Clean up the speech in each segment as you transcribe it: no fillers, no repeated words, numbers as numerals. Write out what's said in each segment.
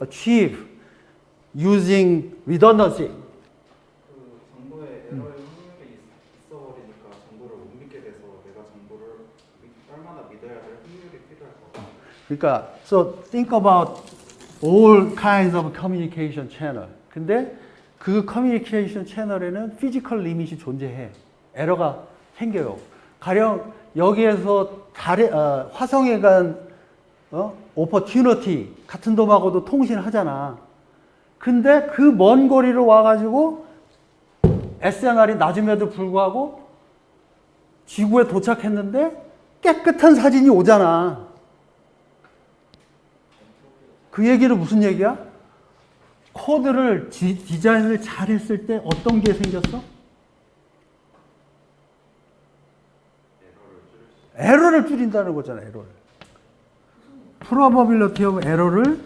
achieve using redundancy. 그 정보에 에러의 확률이 있어버리니까 정보를 못 믿게 돼서 내가 정보를 얼마나 믿어야 할 확률이 필요할 것 같아요. 그러니까 so think about all kinds of communication channel. 근데 그 커뮤니케이션 채널에는 피지컬 리밋이 존재해. 에러가 생겨요. 가령 여기에서 화성에 간 opportunity 같은 놈하고도 통신하잖아. 근데 그 먼 거리로 와가지고 SNR이 낮음에도 불구하고 지구에 도착했는데 깨끗한 사진이 오잖아. 그 얘기는 무슨 얘기야? 코드를 디자인을 잘 했을 때 어떤 게 생겼어? 에러를 줄인다는 거잖아, 에러를. probability of error를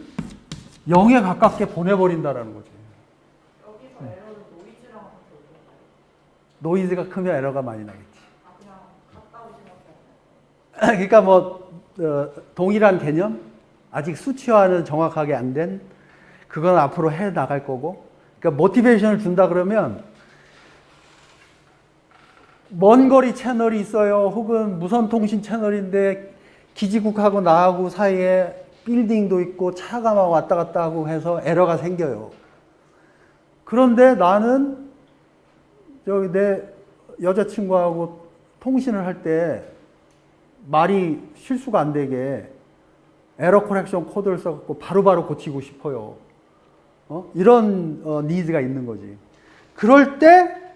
0에 가깝게 보내버린다는 거지. 여기서 에러는 노이즈랑 같이 오는 노이즈가 크면 에러가 많이 나겠지. 그냥 갔다 오시면 그러니까 뭐 동일한 개념? 아직 수치화는 정확하게 안 된 그건 앞으로 해 나갈 거고. 그러니까 모티베이션을 준다 그러면 먼 거리 채널이 있어요. 혹은 무선 통신 채널인데 기지국하고 나하고 사이에 빌딩도 있고 차가 막 왔다 갔다 하고 해서 에러가 생겨요. 그런데 나는 저기 내 여자친구하고 통신을 할 때 말이 실수가 안 되게 에러 코렉션 코드를 써갖고 바로바로 고치고 싶어요. 이런 니즈가 있는 거지. 그럴 때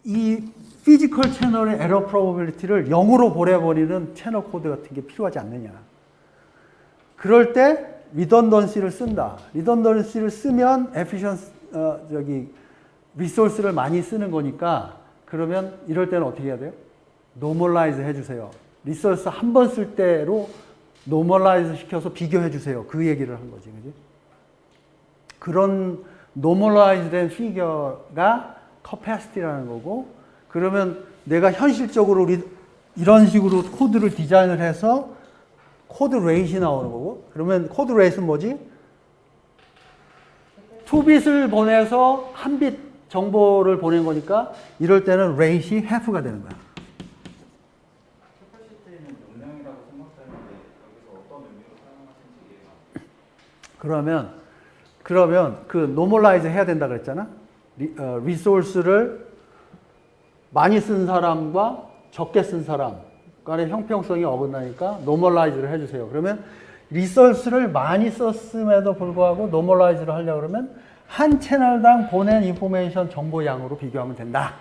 이 피지컬 채널의 에러 프로버빌리티를 0으로 보내버리는 채널 코드 같은 게 필요하지 않느냐. 그럴 때 리던던시를 쓴다. 리던던시를 쓰면 에피션스 리소스를 많이 쓰는 거니까 그러면 이럴 때는 어떻게 해야 돼요? 노멀라이즈 해주세요. 리소스 한 번 쓸 때로 노멀라이즈 시켜서 비교해 주세요. 그 얘기를 한 거지, 그지? 그런 노멀라이즈된 피겨가 커패시티라는 거고, 그러면 내가 현실적으로 이런 식으로 코드를 디자인을 해서 코드 레이트이 나오는 거고, 그러면 코드 레이트는 뭐지? 2bit을 보내서 1bit 정보를 보낸 거니까 이럴 때는 레이트이 half가 되는 거야. 캐퍼시티는 용량이라고 생각하는데 여기서 어떤 의미로 사용하시는지 이해가 안 돼요. 그러면 그 노멀라이즈 해야 된다 그랬잖아. 리소스를 많이 쓴 사람과 적게 쓴 사람 간의 형평성이 어긋나니까 노멀라이즈를 해주세요. 그러면 리소스를 많이 썼음에도 불구하고 노멀라이즈를 하려고 그러면 한 채널당 보낸 인포메이션 정보 양으로 비교하면 된다.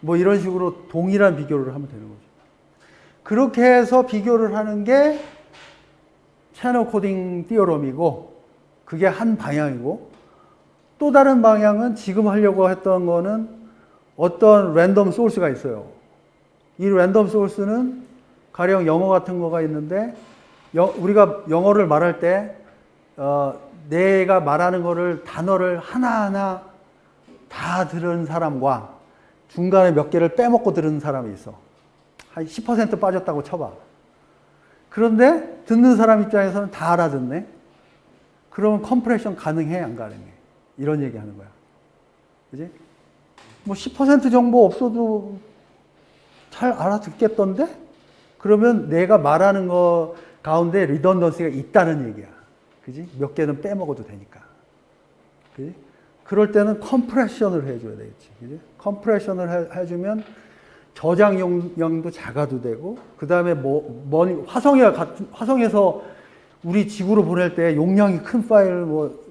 뭐 이런 식으로 동일한 비교를 하면 되는 거죠. 그렇게 해서 비교를 하는 게 채널 코딩 띠어럼이고, 그게 한 방향이고, 또 다른 방향은 지금 하려고 했던 거는 어떤 랜덤 소스가 있어요. 이 랜덤 소스는 가령 영어 같은 거가 있는데, 우리가 영어를 말할 때 내가 말하는 거를 단어를 하나하나 다 들은 사람과 중간에 몇 개를 빼먹고 들은 사람이 있어. 한 10% 빠졌다고 쳐봐. 그런데 듣는 사람 입장에서는 다 알아듣네. 그러면 컴프레션 가능해, 안 가능해? 이런 얘기 하는 거야. 그지? 뭐 10% 정보 없어도 잘 알아듣겠던데? 그러면 내가 말하는 거 가운데 리던던시가 있다는 얘기야. 그지? 몇 개는 빼먹어도 되니까. 그지? 그럴 때는 컴프레션을 해줘야 되겠지. 그지? 컴프레션을 해주면 저장용량도 작아도 되고, 그 다음에 화성에서 우리 지구로 보낼 때 용량이 큰 파일,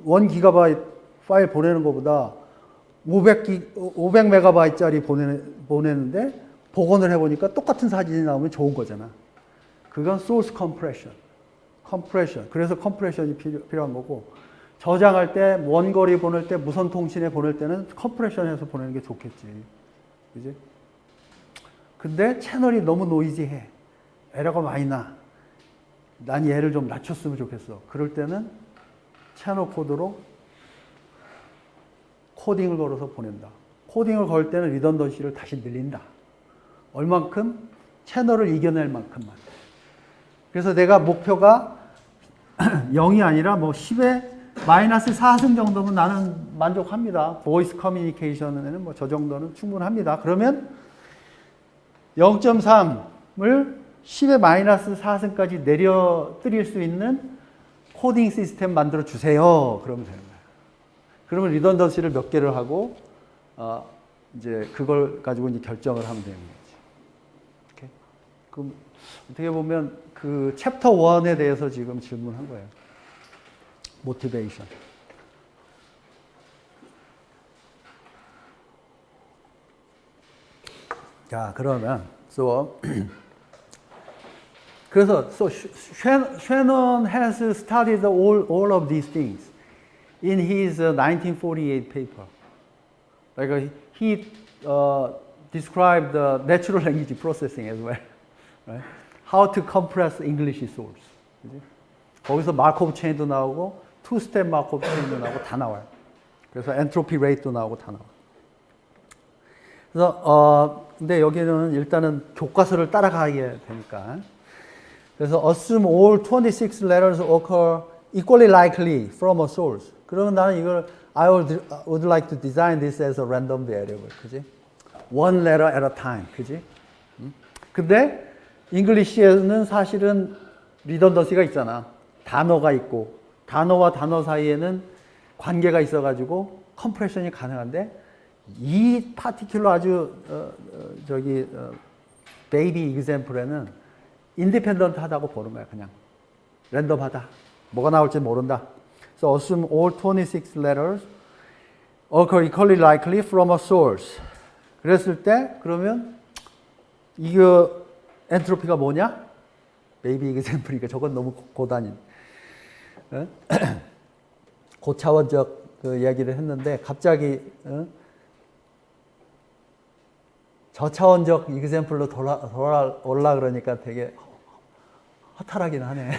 1GB 파일 보내는 것보다 500MB짜리 보내는데 복원을 해보니까 똑같은 사진이 나오면 좋은 거잖아. 그건 소스 컴프레션. 그래서 컴프레션이 필요한 거고, 저장할 때, 먼 거리 보낼 때, 무선 통신에 보낼 때는 컴프레션해서 보내는 게 좋겠지. 그지? 근데 채널이 너무 노이지해. 에러가 많이 나. 난 얘를 좀 낮췄으면 좋겠어. 그럴 때는 채널 코드로 코딩을 걸어서 보낸다. 코딩을 걸 때는 리던던시를 다시 늘린다. 얼만큼? 채널을 이겨낼 만큼만. 그래서 내가 목표가 0이 아니라 뭐 10에 마이너스 4승 정도면 나는 만족합니다. 보이스 커뮤니케이션에는 뭐 저 정도는 충분합니다. 그러면 0.3을 10의 마이너스 4승까지 내려뜨릴 수 있는 코딩 시스템 만들어 주세요. 그러면 되는 거예요. 그러면 리던던시를 몇 개를 하고 이제 그걸 가지고 이제 결정을 하면 되는 거지. 오케이? 그럼 어떻게 보면 그 챕터 1에 대해서 지금 질문한 거예요. 모티베이션. 자, 그러면 그래서 Shannon has studied all of these things in his 1948 paper. Like he described the natural language processing as well, right? How to compress English source. 그치? 거기서 마코브 체인도 나오고 투스텝 마코브 체인도 나오고 다 나와요. 그래서 엔트로피 레이트도 나오고 다 나와요. 그래서 근데 여기는 일단은 교과서를 따라가야 되니까. 그래서 assume all 26 letters occur equally likely from a source. 그러면 나는 이걸 I would like to design this as a random variable. 그지? One letter at a time. 그지? 근데 잉글리시에는 사실은 리던던시가 있잖아. 단어가 있고 단어와 단어 사이에는 관계가 있어가지고 컴프레션이 가능한데 이 파티큘러 아주 베이비 이그젬플에는 인디펜던트하다고 보는 거야. 그냥 랜덤하다. 뭐가 나올지 모른다. So assume all 26 letters occur equally likely from a source. 그랬을 때 그러면 이거 엔트로피가 뭐냐? 베이비 이그젬플이니까 저건 너무 고단인 고차원적 그 이야기를 했는데 갑자기 저차원적 이그젬플로 돌아올라 그러니까 되게 허탈하긴 하네.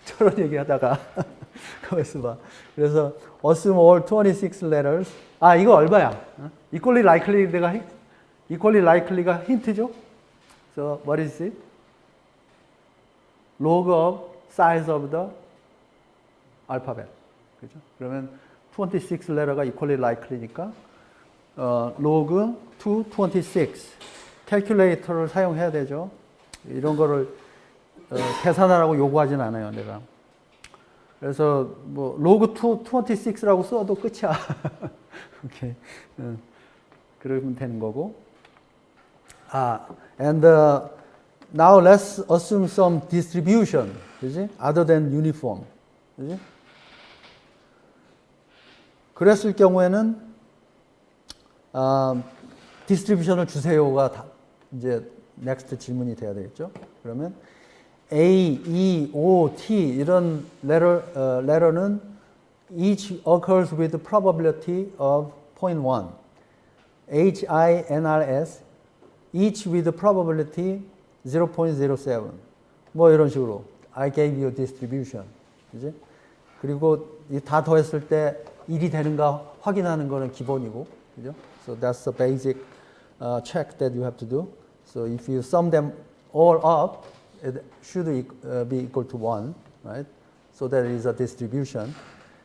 저런 얘기 하다가 가만있어 봐. 그래서 assume all 26 letters. 아, 이거 얼마야? equally likely가 힌트죠? So what is it? log of size of the alphabet. 그죠? 그러면 26 letter가 equally likely니까 log to 26. 캘큘레이터를 사용해야 되죠. 이런 거를 계산하라고 요구하진 않아요, 내가. 그래서 뭐 log to 26라고 써도 끝이야. 오케이. 그러면 되는 거고. And now let's assume some distribution, 그지? Other than uniform, 그지? 그랬을 경우에는 디스트리뷰션을 주세요가 다 이제 next 질문이 돼야 되겠죠. 그러면 A, E, O, T 이런 letter는 each occurs with probability of 0.1. H, I, N, R, S each with probability 0.07. 뭐 이런 식으로 I gave you distribution. 그지? 그리고 다 더했을 때 1이 되는가 확인하는 거는 기본이고. 그죠? So that's the basic check that you have to do. So if you sum them all up, it should be equal to 1, right? So that is a distribution.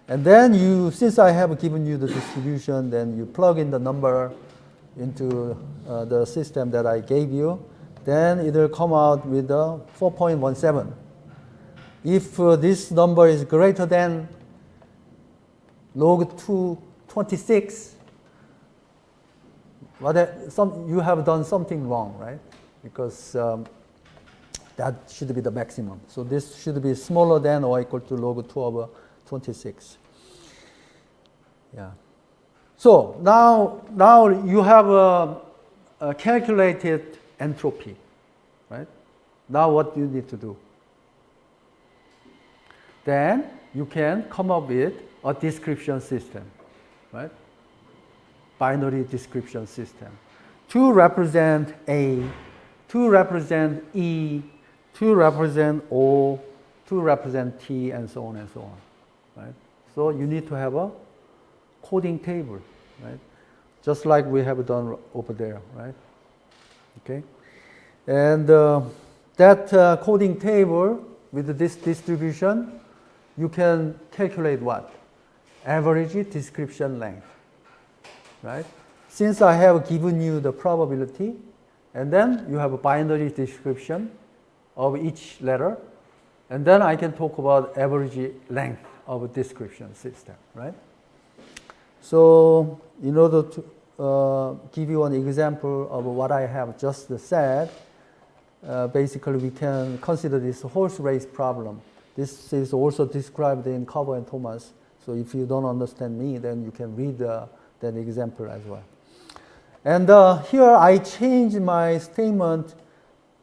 And then you, since I have given you the distribution, then you plug in the number into the system that I gave you. Then it will come out with a 4.17. If this number is greater than log 226, you have done something wrong, right? Because that should be the maximum. So this should be smaller than or equal to log 2 over 26. Yeah. So now you have a calculated entropy, right? Now what do you need to do? Then you can come up with a description system, right? Binary description system. To represent A, to represent E, to represent O, to represent T, and so on and so on, right? So you need to have a coding table, right? Just like we have done over there, right? Okay, and that coding table with this distribution, you can calculate what? Average description length, right? Since I have given you the probability, and then you have a binary description of each letter, and then I can talk about average length of a description system, right? So in order to give you an example of what I have just said, basically we can consider this horse race problem. This is also described in Cover and Thomas. So if you don't understand me, then you can read that example as well. And here I change my statement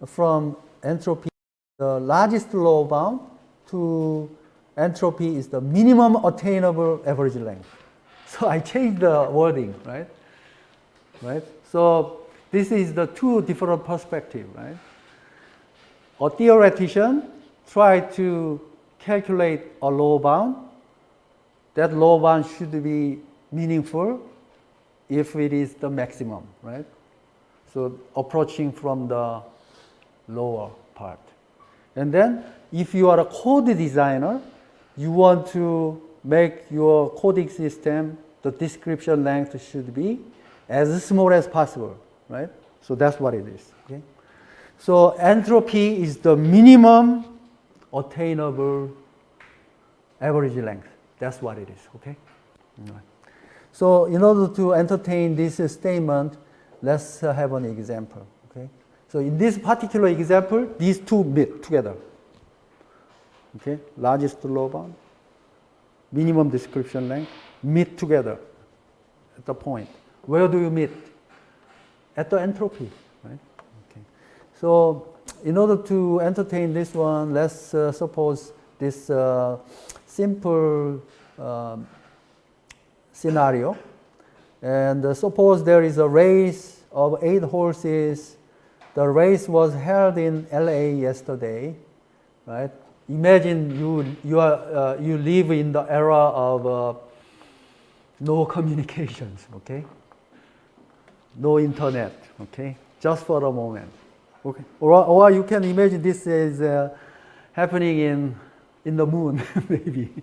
from entropy, the largest lower bound, to entropy is the minimum attainable average length. So I changed the wording, right? Right? So this is the two different perspectives, right? A theoretician tried to calculate a lower bound. That lower bound should be meaningful if it is the maximum, right? So approaching from the lower part. And then if you are a code designer, you want to make your coding system, the description length should be as small as possible, right? So that's what it is. Okay? So entropy is the minimum attainable average length. That's what it is. Okay? All right. So in order to entertain this statement, let's have an example. Okay? So in this particular example, these two meet together. Okay? Largest lower bound, minimum description length, meet together at the point. Where do you meet? At the entropy, right? Okay. So in order to entertain this one, let's suppose this simple scenario. And suppose there is a race of 8 horses. The race was held in LA yesterday, right? Imagine you live in the era of no communications, okay? No internet, okay? Just for a moment, okay? Or you can imagine this is happening in the moon, maybe,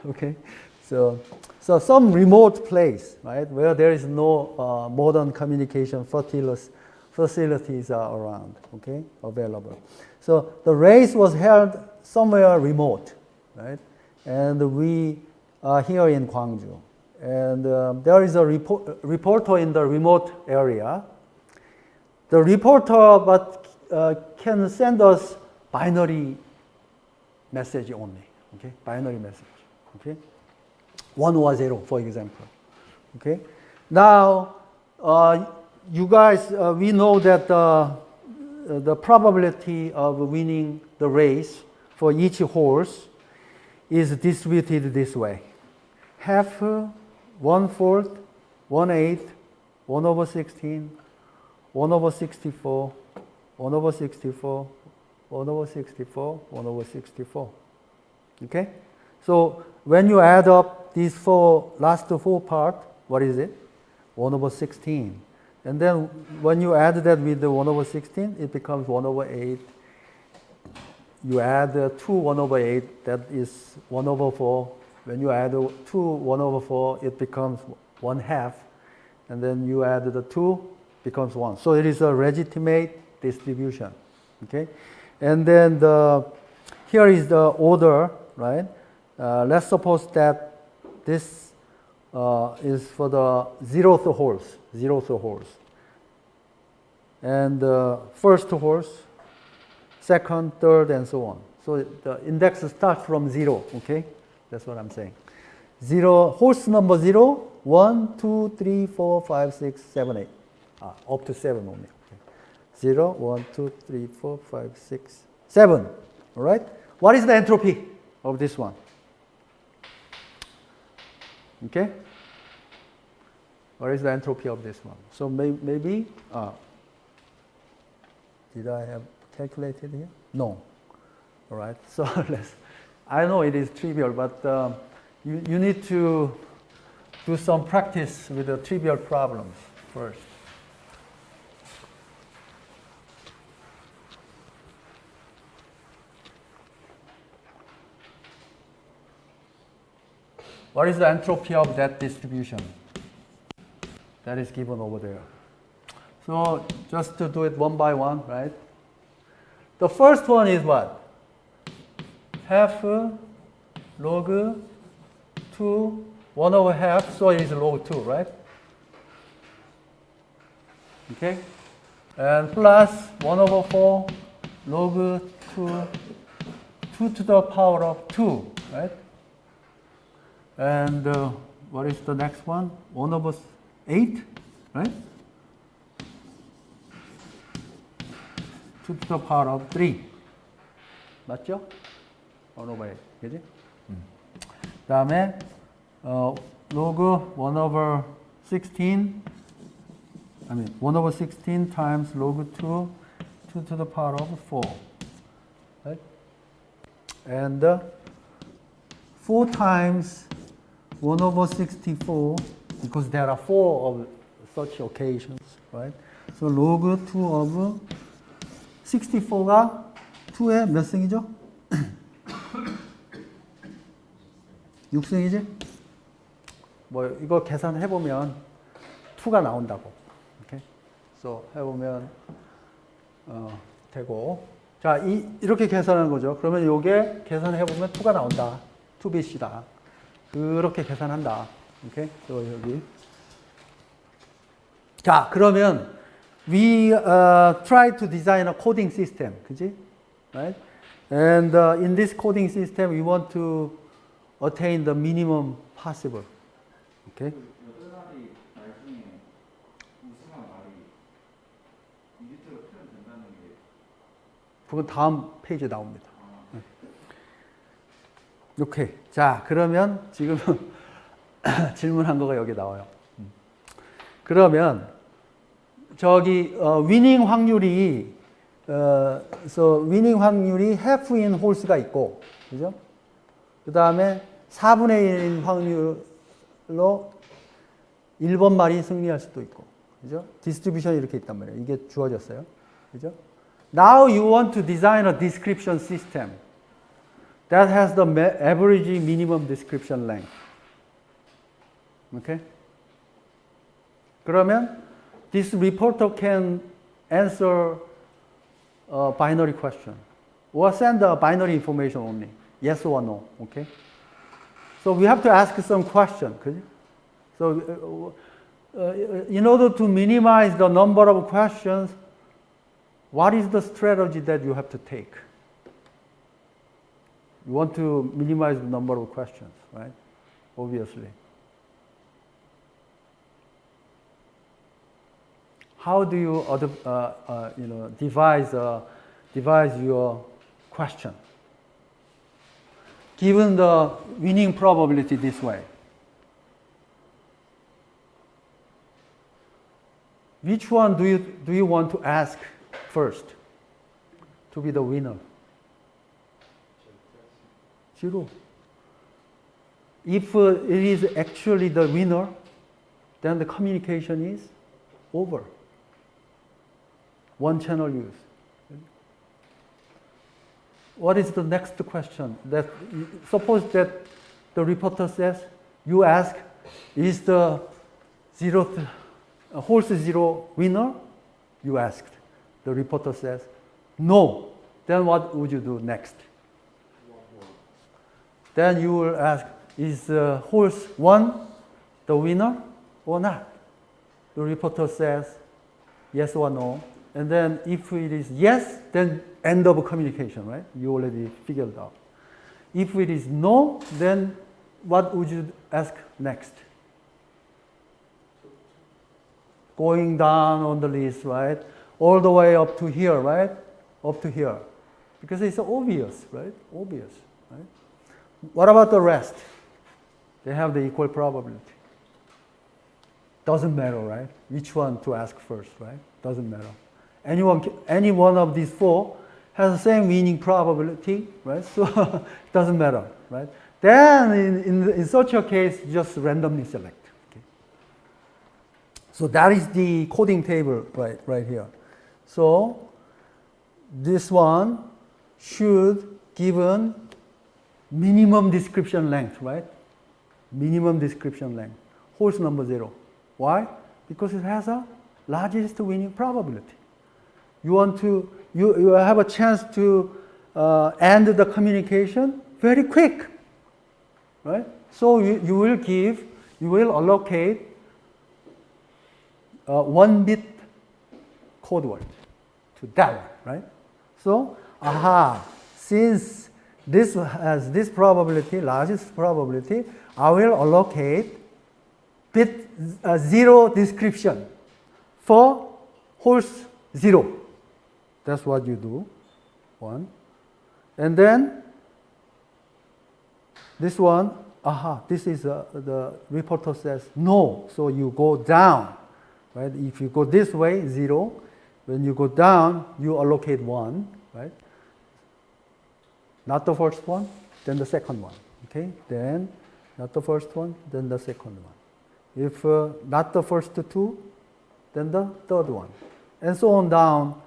okay? So some remote place, right, where there is no modern communication facilities are around, okay, available. So the race was held somewhere remote, right? And we are here in Gwangju. And there is a reporter in the remote area. The reporter can send us binary message only, okay? Binary message, okay? 1 or 0, for example, okay? Now, you guys, we know that the probability of winning the race for each horse is distributed this way. Half, 1/4, 1/8, 1/16, 1/64, 1/64, 1/64, 1/64. Okay? So when you add up these last four parts, what is it? 1/16. And then when you add that with the 1/16, it becomes 1/8. You add 2 1/8, that is 1/4. When you add 2 1/4, it becomes 1/2. And then you add the 2, becomes 1. So it is a legitimate distribution. Okay? And then here is the order, right? Let's suppose that this is for the 0th horse. And first horse, second, third, and so on. So the index starts from 0, okay? That's what I'm saying. 0, horse number 0, 1, 2, 3, 4, 5, 6, 7, 8. Up to 7 only. Okay. 0, 1, 2, 3, 4, 5, 6, 7. All right? What is the entropy of this one? Okay? What is the entropy of this one? So maybe, did I have calculated here? No. All right. So I know it is trivial, but you need to do some practice with the trivial problems first. What is the entropy of that distribution? That is given over there. So just to do it one by one, right? The first one is what? Half log 2, 1 over half, so it is log 2, right? Okay? And plus 1 over 4 log 2, 2 to the power of 2, right? And what is the next one? 1 over 8, right? 2 to the power of 3. 맞죠? 1 over 8. 그지? 그 다음에 log 1 over 16 1 over 16 times log 2 to the power of 4. Right? And 4 times 1 over 64, because there are 4 of such occasions, right? So log 2 of 64가 2의 몇 승이죠? 6승이지? 뭐 이거 계산해 보면 2가 나온다고. 오케이. 그래서 해 보면 되고. 자, 이렇게 계산하는 거죠. 그러면 요게 계산해 보면 2가 나온다. 2BC다. 그렇게 계산한다. 오케이. 또 여기. 자, 그러면 we try to design a coding system. 그지? Right? And in this coding system we want to attain the minimum possible. Okay? 여덟알이 나중에 우승한 말이 유니트로 표현된다는 게 그건 다음 페이지에 나옵니다. 오케이. 자, 그러면 지금 질문한 거가 여기 나와요. 그러면 저기 위닝 확률이 그래서 위닝 확률이 half in wholes가 있고, 그죠? 그 다음에 4분의 1인 확률로 1번 말이 승리할 수도 있고, 그죠? 디스트리뷰션이 이렇게 있단 말이에요. 이게 주어졌어요. 그죠? Now you want to design a description system that has the average minimum description length. Okay? 그러면 this reporter can answer a binary question or send a binary information only. Yes or no. Okay? So we have to ask some question. So in order to minimize the number of questions, what is the strategy that you have to take? You want to minimize the number of questions, right? Obviously. How do you devise your question? Given the winning probability this way, which one do you want to ask first to be the winner? 0. If it is actually the winner, then the communication is over. One channel use. What is the next question? Suppose that the reporter says, you ask, is the horse zero winner? You asked. The reporter says, no. Then what would you do next? Then you will ask, is horse 1 the winner or not? The reporter says, yes or no. And then if it is yes, then end of communication, right? You already figured out. If it is no, then what would you ask next? Going down on the list, right? All the way up to here, right? Up to here. Because it's obvious, right? Obvious, right? What about the rest? They have the equal probability. Doesn't matter, right? Which one to ask first, right? Doesn't matter. Any one of these 4 has the same winning probability, right? So it doesn't matter, right? Then in such a case, just randomly select. Okay? So that is the coding table right here. So this one should given minimum description length, right? minimum description length, Hol's number 0. Why? Because it has a largest winning probability. You have a chance to end the communication very quick, right? So you will allocate 1 bit code word to that one, right? So, since this has this probability, largest probability, I will allocate bit 0 description for Hol's 0. That's what you do. 1. And then this one, this is the reporter says no. So you go down, right? If you go this way, 0. When you go down, you allocate 1, right? Not the first one, then the second one, okay? Then not the first one, then the second one. If not the first 2, then the third one. And so on down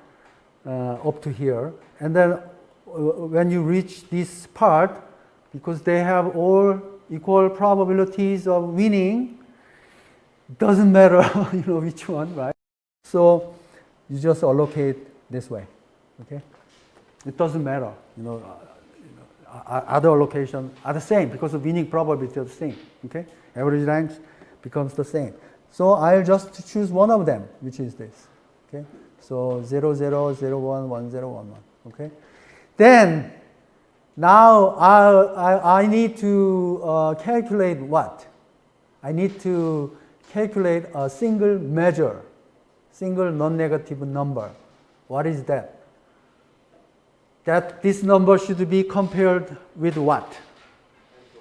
up to here. And then when you reach this part, because they have all equal probabilities of winning, doesn't matter which one, right? So you just allocate this way, okay? It doesn't matter, other allocations are the same because the winning probability is the same, okay? Average length becomes the same. So I'll just choose one of them, which is this, okay? So 0, 0, 0, 1, 1, 0, 1, 1, okay? Then, now I need to calculate what? I need to calculate a single measure, single non-negative number. What is that? That this number should be compared with what?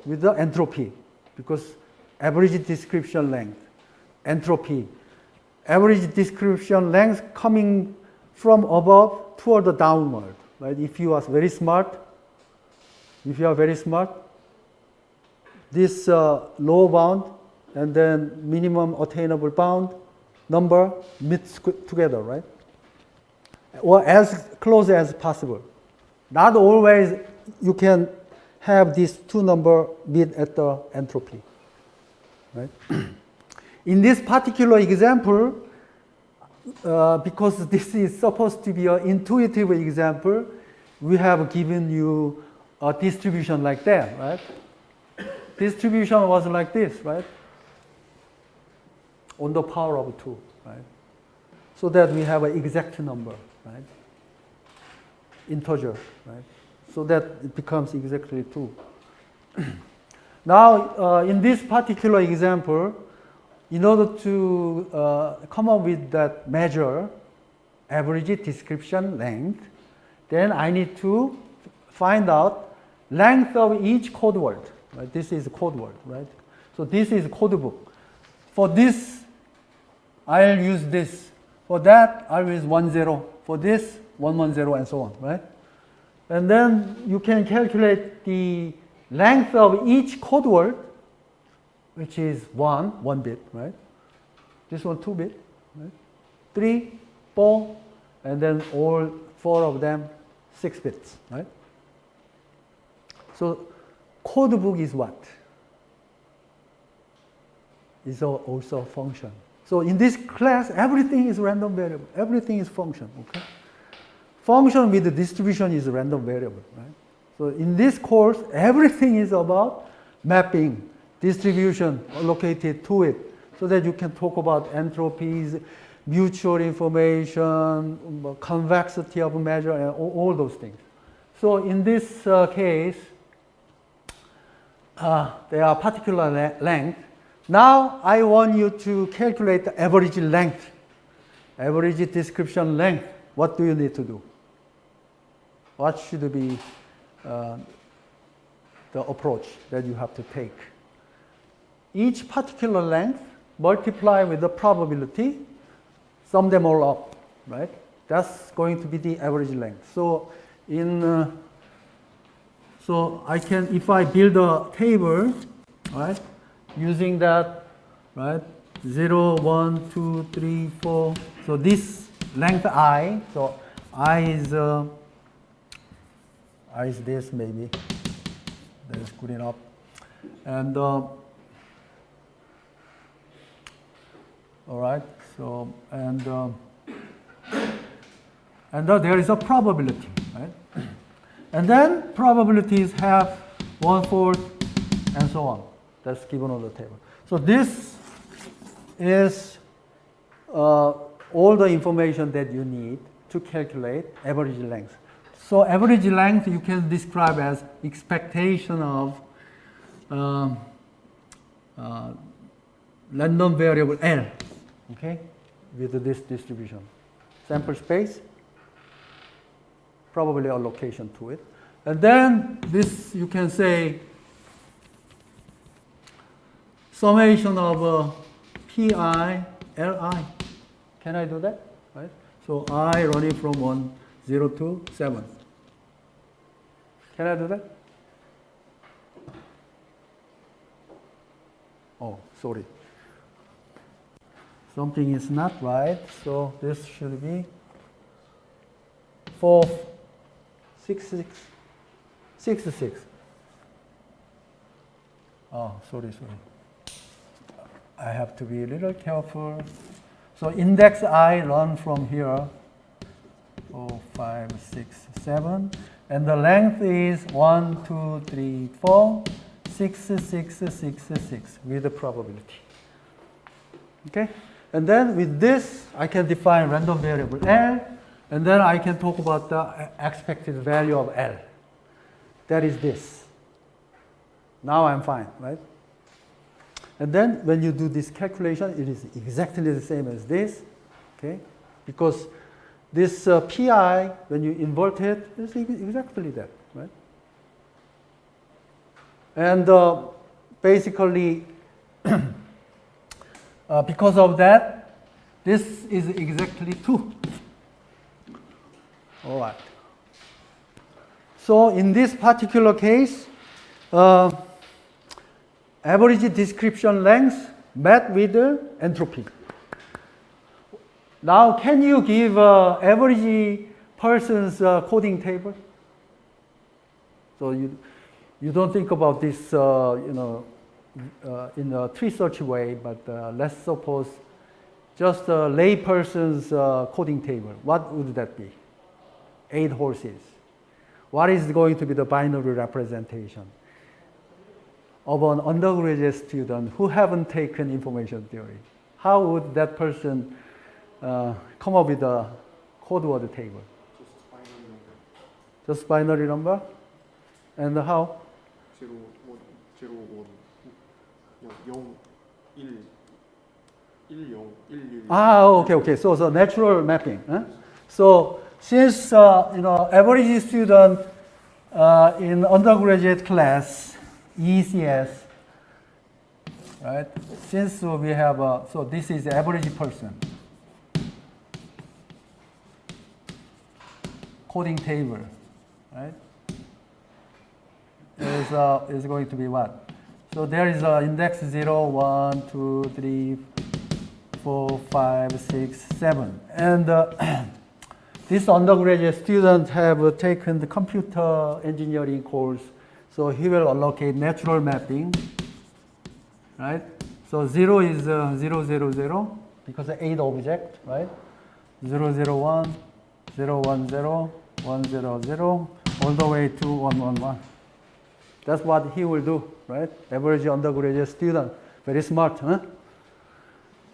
With the entropy, because average description length, entropy. Average description length coming from above toward the downward. Right? If you are very smart, this lower bound and then minimum attainable bound number meets together, right? Or as close as possible. Not always you can have these two numbers meet at the entropy, right? In this particular example, because this is supposed to be an intuitive example, we have given you a distribution like that, right? Distribution was like this, right? On the power of 2, right? So that we have an exact number, right? Integer, right? So that it becomes exactly 2. Now, in this particular example, in order to come up with that measure, average description length, then I need to find out length of each code word. Right? This is code word, right? So this is code book. For this, I'll use this. For that, I'll use 1, 0. For this, 1, 1, 0, and so on, right? And then you can calculate the length of each code word, which is 1 bit, right? This one 2 bit, right? 3, 4, and then all 4 of them 6 bits, right? So code book is what? Is also a function. So in this class, everything is random variable. Everything is function, okay? Function with the distribution is a random variable, right? So in this course, everything is about mapping, distribution allocated to it, so that you can talk about entropies, mutual information, convexity of measure, and all those things. So in this case, there are particular length. Now I want you to calculate the average length, average description length. What do you need to do? What should be the approach that you have to take? Each particular length multiply with the probability, sum them all up, right? That's going to be the average length. So so I can, if I build a table, right, using that, right, 0, 1, 2, 3, 4. So this length I, so I is this maybe. That is good enough. And All right. So there is a probability, right? And then probabilities have 1/4 and so on. That's given on the table. So this is all the information that you need to calculate average length. So average length you can describe as expectation of random variable L, okay, with this distribution. Sample space, probably allocation to it. And then this you can say summation of Pi, Li. Can I do that? Right? So I running from 1, 0 to 7. Can I do that? Oh, sorry. Something is not right. So this should be 4, 6, 6, 6, 6. Oh, sorry. I have to be a little careful. So index I run from here, 4, 5, 6, 7, and the length is 1, 2, 3, 4, 6, 6, 6, 6, with the probability. Okay? And then with this, I can define random variable L, and then I can talk about the expected value of L. That is this. Now I'm fine, right? And then when you do this calculation, it is exactly the same as this, okay? Because this Pi, when you invert it, it's exactly that, right? And basically, because of that, this is exactly 2. All right. So in this particular case, average description length met with entropy. Now, can you give average person's coding table? So you don't think about this, in a tree search way, but let's suppose just a lay person's coding table. What would that be? 8 horses. What is going to be the binary representation of an undergraduate student who haven't taken information theory? How would that person come up with a code word table? Just binary number? And how? 0, 1, 0, 1, 0, 1, 0, 1, 1. Okay. So natural mapping. Huh? So since average student in undergraduate class, ECS, right? Since we have so this is average person. Coding table, right? Is going to be what? So there is index 0, 1, 2, 3, 4, 5, 6, 7. And this undergraduate student have taken the computer engineering course, so he will allocate natural mapping, right? So 0 is 0, 0, 0, because 8 object, right? 0, 0, 1, 0, 1, 0, 1, 0, 0, all the way to 1, 1, 1. That's what he will do, right? Average undergraduate student, very smart, huh?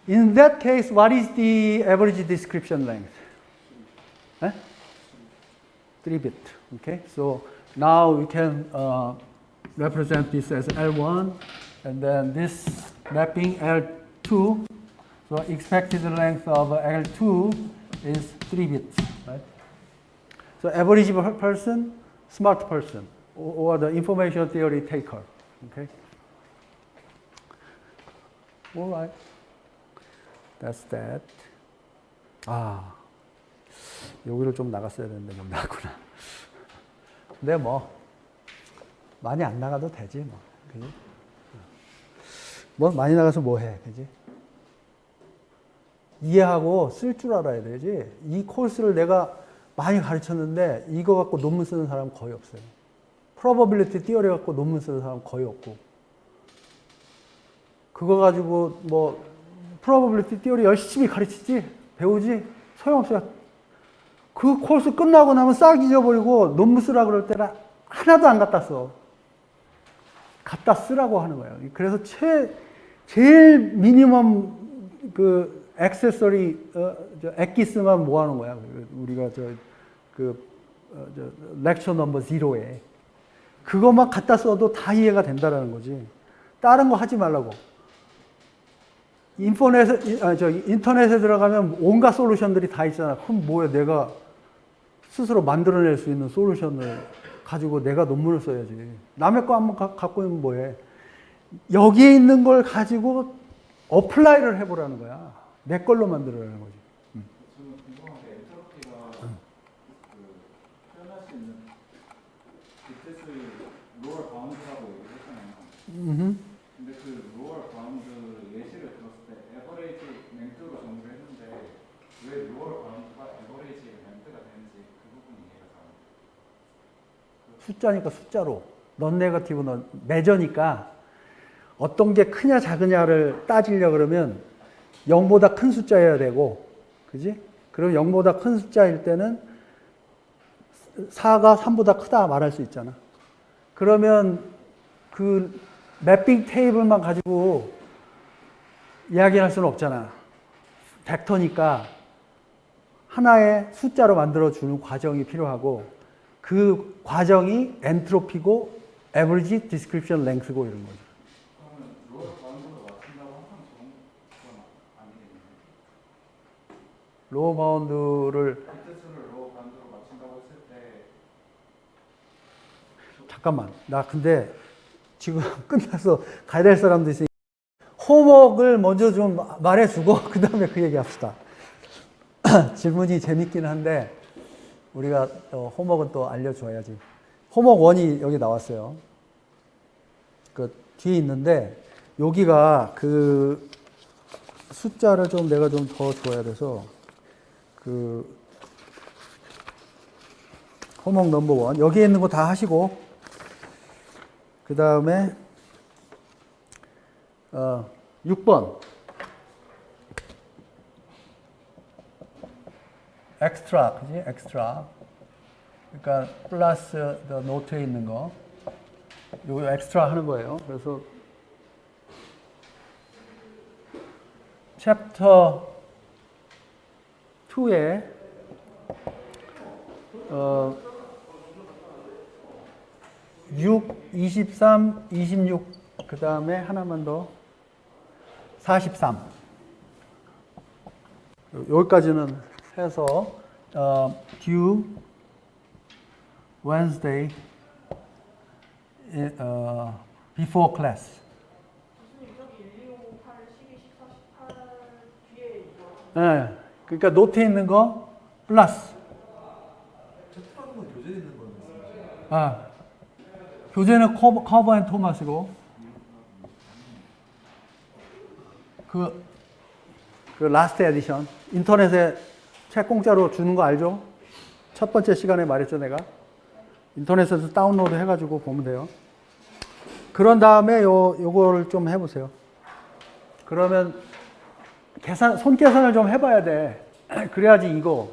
In that case, what is the average description length? 3-bit, okay? So now we can represent this as L1, and then this mapping L2. So expected length of L2 is 3-bit, right? So average person, smart person, or the information theory taker, okay? All right. That's that. 여기를 좀 나갔어야 되는데 못 나갔구나. 근데 뭐 많이 안 나가도 되지 뭐, 그지? 뭐 많이 나가서 뭐 해, 그지? 이해하고 쓸 줄 알아야 되지. 이 코र्스를 내가 많이 가르쳤는데 이거 갖고 논문 쓰는 사람 거의 없어요. probability theory 갖고 논문 쓰는 사람 거의 없고, 그거 가지고 뭐 프로버빌리티 티어리 열심히 가르치지, 배우지, 소용없어요. 그 코र्스 끝나고 나면 싹 잊어버리고 논문 쓰라 그럴 때는 하나도 안 갖다 써. 갖다 쓰라고 하는 거예요. 그래서 제일 미니멈 그 액세서리 액기스만 모아놓은 거야. 우리가 렉처 넘버 0에 그것만 갖다 써도 다 이해가 된다라는 거지. 다른 거 하지 말라고. 인터넷에 들어가면 온갖 솔루션들이 다 있잖아. 그럼 뭐야, 내가 스스로 만들어낼 수 있는 솔루션을 가지고 내가 논문을 써야지. 남의 거 한번 갖고 있으면 뭐해. 여기에 있는 걸 가지고 어플라이를 해보라는 거야. 내 걸로 만들어라는 거지. 저는 궁금한 게 엔트로피가 그 표현할 수 있는 디테스의 로얼 바운드라고 얘기했잖아요. 근데 그 로얼 바운드 예시를 들었을 때 에버레이지 랭크로 정의를 했는데 왜 로얼 바운드가 에버레이지 랭크가 되는지 그 부분이 이해가 잘 안 돼요. 숫자니까 숫자로. 넌 네거티브 매저니까 어떤 게 크냐 작으냐를 따지려 그러면 0보다 큰 숫자여야 되고, 그지? 그럼 0보다 큰 숫자일 때는 4가 3보다 크다 말할 수 있잖아. 그러면 그 매핑 테이블만 가지고 이야기할 수는 없잖아. 벡터니까 하나의 숫자로 만들어주는 과정이 필요하고, 그 과정이 엔트로피고 에버리지 디스크립션 랭스고 이런 거죠. 그러면 로얼 바운드로 맞춘다고 항상 좋은 건 아니겠네요. 로어 바운드를 디테스를 로어 바운드로 맞춘다고 했을 때 잠깐만, 나 근데 지금 끝나서 가야 될 사람도 있으니 호목을 먼저 좀 말해주고 그 다음에 그 얘기 합시다. 질문이 재밌긴 한데 우리가 호목은 또 알려줘야지. 호목 1이 여기 나왔어요. 그 뒤에 있는데 여기가 그 숫자를 좀 내가 좀 더 줘야 돼서 그 호목 넘버 1 여기에 있는 거 다 하시고 그 다음에 6번 엑스트라, 그지? 엑스트라. 그러니까 플러스 노트에 있는 거. 요거 엑스트라 하는 거예요. 그래서 챕터 2에 6, 23, 26, 그 다음에 하나만 더 43. 여기까지는 해서 due Wednesday before class. 교수님 저기 1, 2, 5, 8, 12, 14, 18 뒤에 이거 네, 그러니까 노트에 있는 거 플러스. 챕터하는 건 교재에 있는 거는 아, 교재는 커버 앤 토마스고 그 라스트 에디션 인터넷에 책 공짜로 주는 거 알죠? 첫 번째 시간에 말했죠, 내가. 인터넷에서 다운로드 해가지고 보면 돼요. 그런 다음에 요거를 좀 해보세요. 그러면 손 계산을 좀 해봐야 돼. 그래야지 이거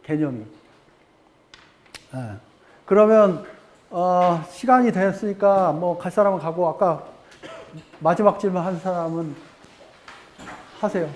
개념이. 네. 그러면 시간이 됐으니까 뭐 갈 사람은 가고 아까 마지막 질문 한 사람은 하세요.